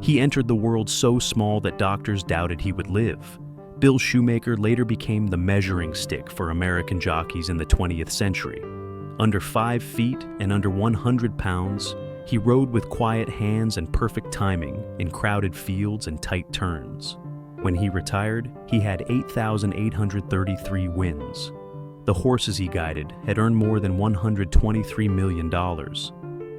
He entered the world so small that doctors doubted he would live. Bill Shoemaker later became the measuring stick for American jockeys in the 20th century. Under 5 feet and under 100 pounds, he rode with quiet hands and perfect timing in crowded fields and tight turns. When he retired, he had 8,833 wins. The horses he guided had earned more than $123 million.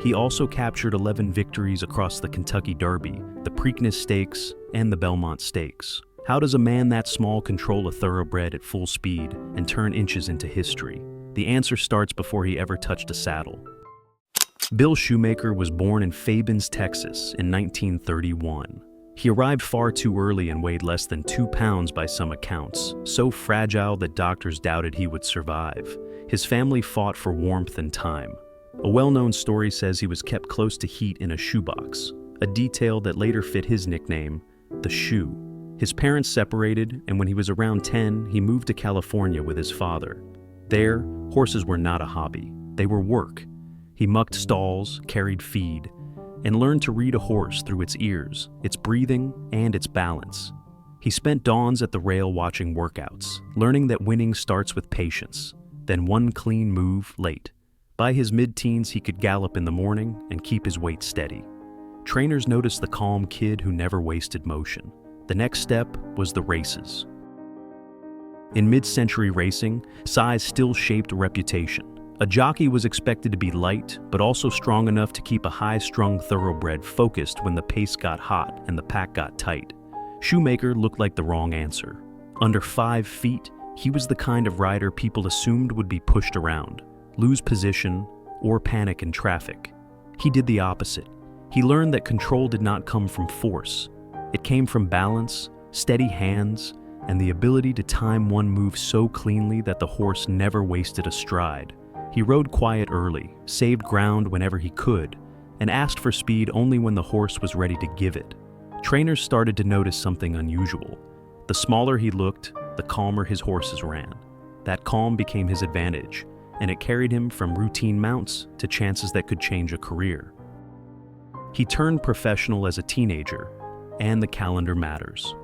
He also captured 11 victories across the Kentucky Derby, the Preakness Stakes, and the Belmont Stakes. How does a man that small control a thoroughbred at full speed and turn inches into history? The answer starts before he ever touched a saddle. Bill Shoemaker was born in Fabens, Texas in 1931. He arrived far too early and weighed less than 2 pounds by some accounts, so fragile that doctors doubted he would survive. His family fought for warmth and time. A well-known story says he was kept close to heat in a shoebox, a detail that later fit his nickname, the Shoe. His parents separated, and when he was around 10, he moved to California with his father. There, horses were not a hobby. They were work. He mucked stalls, carried feed, and learned to read a horse through its ears, its breathing, and its balance. He spent dawns at the rail watching workouts, learning that winning starts with patience, then one clean move late. By his mid-teens, he could gallop in the morning and keep his weight steady. Trainers noticed the calm kid who never wasted motion. The next step was the races. In mid-century racing, size still shaped reputation. A jockey was expected to be light, but also strong enough to keep a high-strung thoroughbred focused when the pace got hot and the pack got tight. Shoemaker looked like the wrong answer. Under 5 feet, he was the kind of rider people assumed would be pushed around, lose position, or panic in traffic. He did the opposite. He learned that control did not come from force. It came from balance, steady hands, and the ability to time one move so cleanly that the horse never wasted a stride. He rode quiet early, saved ground whenever he could, and asked for speed only when the horse was ready to give it. Trainers started to notice something unusual. The smaller he looked, the calmer his horses ran. That calm became his advantage, and it carried him from routine mounts to chances that could change a career. He turned professional as a teenager, and the calendar matters.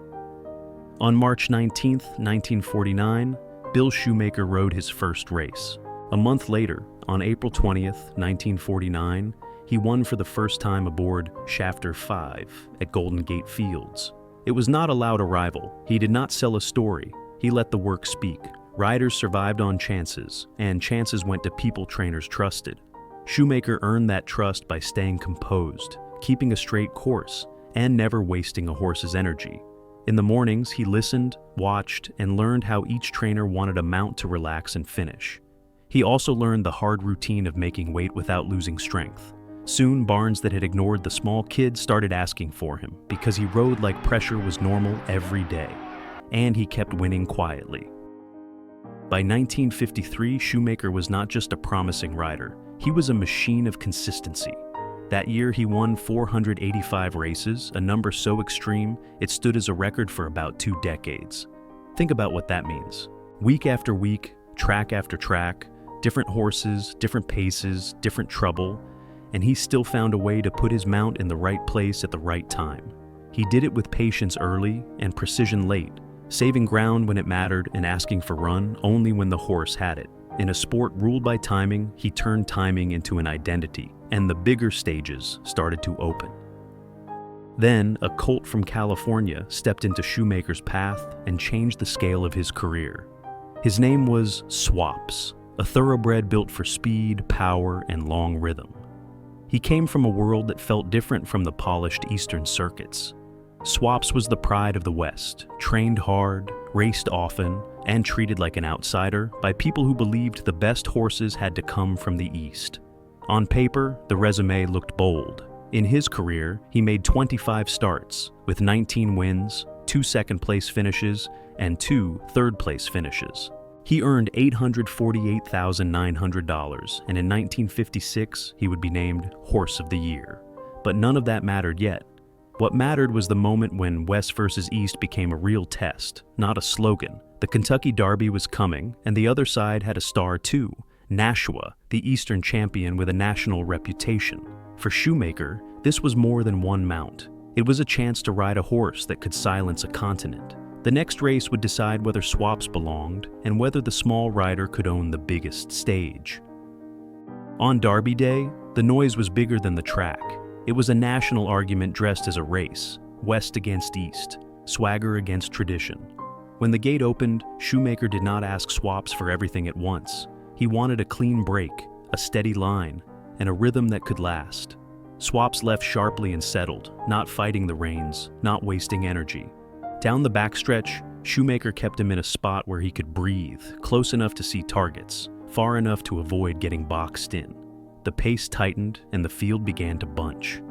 On March 19, 1949, Bill Shoemaker rode his first race. A month later, on April 20, 1949, he won for the first time aboard Shafter 5 at Golden Gate Fields. It was not a loud arrival. He did not sell a story. He let the work speak. Riders survived on chances, and chances went to people trainers trusted. Shoemaker earned that trust by staying composed, keeping a straight course, and never wasting a horse's energy. In the mornings, he listened, watched, and learned how each trainer wanted a mount to relax and finish. He also learned the hard routine of making weight without losing strength. Soon, barns that had ignored the small kid started asking for him because he rode like pressure was normal every day, and he kept winning quietly. By 1953, Shoemaker was not just a promising rider, he was a machine of consistency. That year, he won 485 races, a number so extreme it stood as a record for about 2 decades. Think about what that means. Week after week, track after track, different horses, different paces, different trouble, and he still found a way to put his mount in the right place at the right time. He did it with patience early and precision late, saving ground when it mattered and asking for run only when the horse had it. In a sport ruled by timing, he turned timing into an identity, and the bigger stages started to open. Then, a colt from California stepped into Shoemaker's path and changed the scale of his career. His name was Swaps, a thoroughbred built for speed, power, and long rhythm. He came from a world that felt different from the polished eastern circuits. Swaps was the pride of the West, trained hard, raced often, and treated like an outsider by people who believed the best horses had to come from the East. On paper, the resume looked bold. In his career, he made 25 starts, with 19 wins, 2 second-place finishes, and 2 third-place finishes. He earned $848,900, and in 1956, he would be named Horse of the Year. But none of that mattered yet. What mattered was the moment when West versus East became a real test, not a slogan. The Kentucky Derby was coming, and the other side had a star too, Nashua, the Eastern champion with a national reputation. For Shoemaker, this was more than one mount. It was a chance to ride a horse that could silence a continent. The next race would decide whether swaps belonged and whether the small rider could own the biggest stage. On Derby Day, the noise was bigger than the track. It was a national argument dressed as a race, West against East, swagger against tradition. When the gate opened, Shoemaker did not ask swaps for everything at once. He wanted a clean break, a steady line, and a rhythm that could last. Swaps left sharply and settled, not fighting the reins, not wasting energy. Down the backstretch, Shoemaker kept him in a spot where he could breathe, close enough to see targets, far enough to avoid getting boxed in. The pace tightened and the field began to bunch.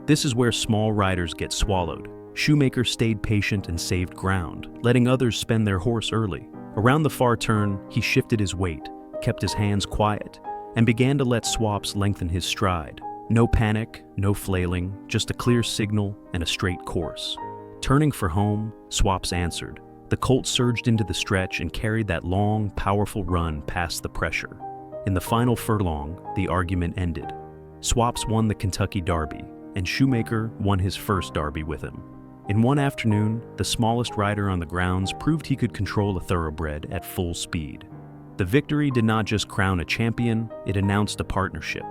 This is where small riders get swallowed. Shoemaker stayed patient and saved ground, letting others spend their horse early. Around the far turn, he shifted his weight, kept his hands quiet, and began to let swaps lengthen his stride. No panic, no flailing, just a clear signal and a straight course. Turning for home, swaps answered. The colt surged into the stretch and carried that long, powerful run past the pressure. In the final furlong, the argument ended. Swaps won the Kentucky Derby, and Shoemaker won his first Derby with him. In one afternoon, the smallest rider on the grounds proved he could control a thoroughbred at full speed. The victory did not just crown a champion, it announced a partnership.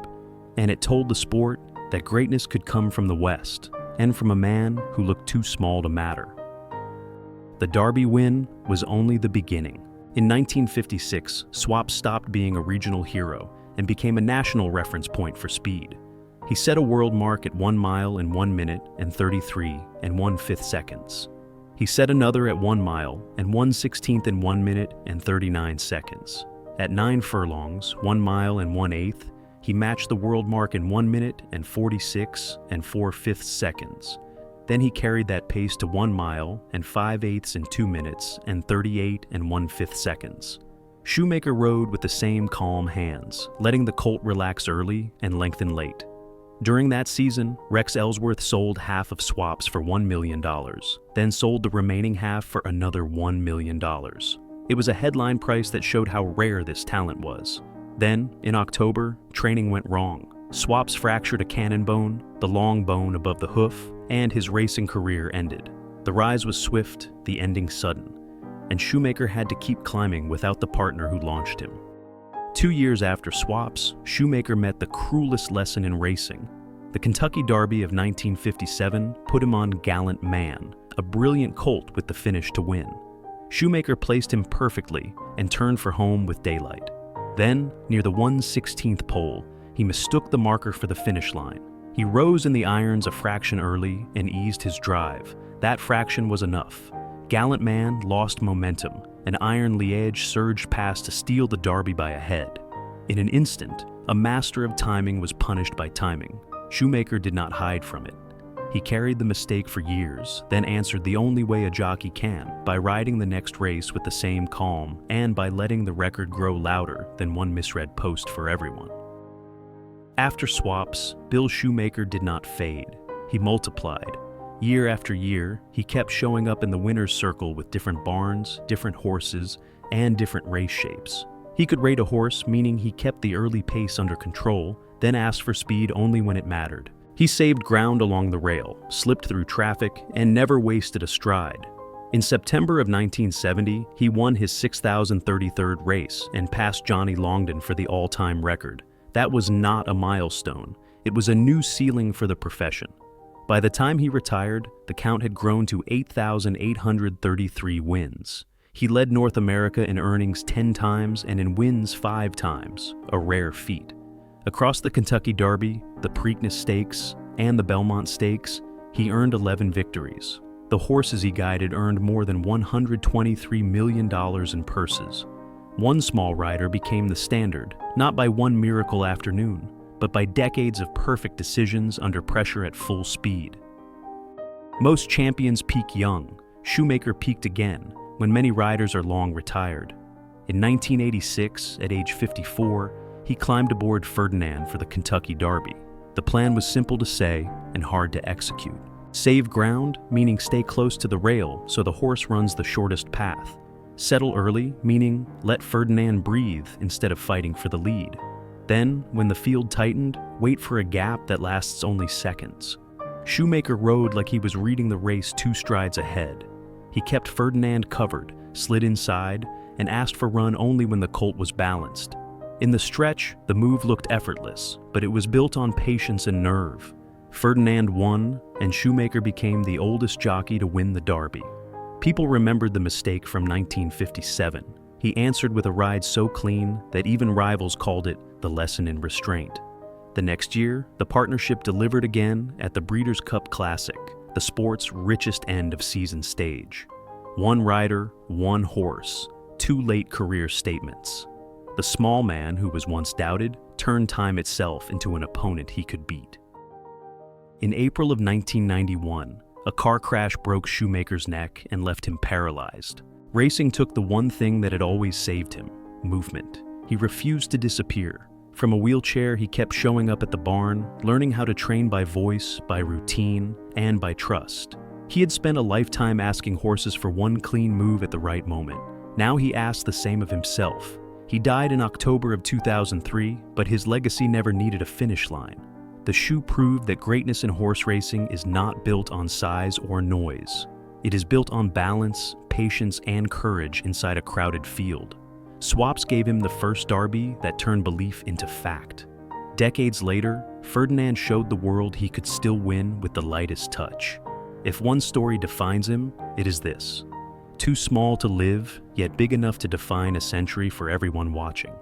And it told the sport that greatness could come from the West, and from a man who looked too small to matter. The Derby win was only the beginning. In 1956, Swaps stopped being a regional hero and became a national reference point for speed. He set a world mark at 1 mile in 1 minute and 33 and 1/5 seconds. He set another at 1 mile and 1/16 in 1 minute and 39 seconds. At 9 furlongs, 1 mile and 1/8, he matched the world mark in 1 minute and 46 and 4/5 seconds. Then he carried that pace to 1 mile and 5/8 in 2 minutes and 38 and 1/5 seconds. Shoemaker rode with the same calm hands, letting the colt relax early and lengthen late. During that season, Rex Ellsworth sold half of Swaps for $1 million, then sold the remaining half for another $1 million. It was a headline price that showed how rare this talent was. Then, in October, training went wrong. Swaps fractured a cannon bone, the long bone above the hoof, and his racing career ended. The rise was swift, the ending sudden, and Shoemaker had to keep climbing without the partner who launched him. 2 years after Swaps, Shoemaker met the cruelest lesson in racing. The Kentucky Derby of 1957 put him on Gallant Man, a brilliant colt with the finish to win. Shoemaker placed him perfectly and turned for home with daylight. Then, near the 1/16th pole, he mistook the marker for the finish line. He rose in the irons a fraction early and eased his drive. That fraction was enough. Gallant Man lost momentum. An iron Liège surged past to steal the Derby by a head. In an instant, a master of timing was punished by timing. Shoemaker did not hide from it. He carried the mistake for years, then answered the only way a jockey can, by riding the next race with the same calm and by letting the record grow louder than one misread post for everyone. After Swaps, Bill Shoemaker did not fade. He multiplied. Year after year, he kept showing up in the winner's circle with different barns, different horses, and different race shapes. He could rate a horse, meaning he kept the early pace under control, then asked for speed only when it mattered. He saved ground along the rail, slipped through traffic, and never wasted a stride. In September of 1970, he won his 6,033rd race and passed Johnny Longden for the all-time record. That was not a milestone. It was a new ceiling for the profession. By the time he retired, the count had grown to 8,833 wins. He led North America in earnings 10 times and in wins 5 times, a rare feat. Across the Kentucky Derby, the Preakness Stakes, and the Belmont Stakes, he earned 11 victories. The horses he guided earned more than $123 million in purses. One small rider became the standard, not by one miracle afternoon, but by decades of perfect decisions under pressure at full speed. Most champions peak young. Shoemaker peaked again, when many riders are long retired. In 1986, at age 54, he climbed aboard Ferdinand for the Kentucky Derby. The plan was simple to say and hard to execute. Save ground, meaning stay close to the rail so the horse runs the shortest path. Settle early, meaning let Ferdinand breathe instead of fighting for the lead. Then, when the field tightened, wait for a gap that lasts only seconds. Shoemaker rode like he was reading the race 2 strides ahead. He kept Ferdinand covered, slid inside, and asked for run only when the colt was balanced. In the stretch, the move looked effortless, but it was built on patience and nerve. Ferdinand won, and Shoemaker became the oldest jockey to win the Derby. People remembered the mistake from 1957. He answered with a ride so clean that even rivals called it the lesson in restraint. The next year, the partnership delivered again at the Breeders' Cup Classic, the sport's richest end of season stage. 1 rider, 1 horse, 2 late career statements. The small man who was once doubted turned time itself into an opponent he could beat. In April of 1991, a car crash broke Shoemaker's neck and left him paralyzed. Racing took the one thing that had always saved him: movement. He refused to disappear. From a wheelchair, he kept showing up at the barn, learning how to train by voice, by routine, and by trust. He had spent a lifetime asking horses for one clean move at the right moment. Now he asked the same of himself. He died in October of 2003, but his legacy never needed a finish line. The shoe proved that greatness in horse racing is not built on size or noise. It is built on balance, patience, and courage inside a crowded field. Swaps gave him the first Derby that turned belief into fact. Decades later, Ferdinand showed the world he could still win with the lightest touch. If one story defines him, it is this: too small to live, yet big enough to define a century for everyone watching.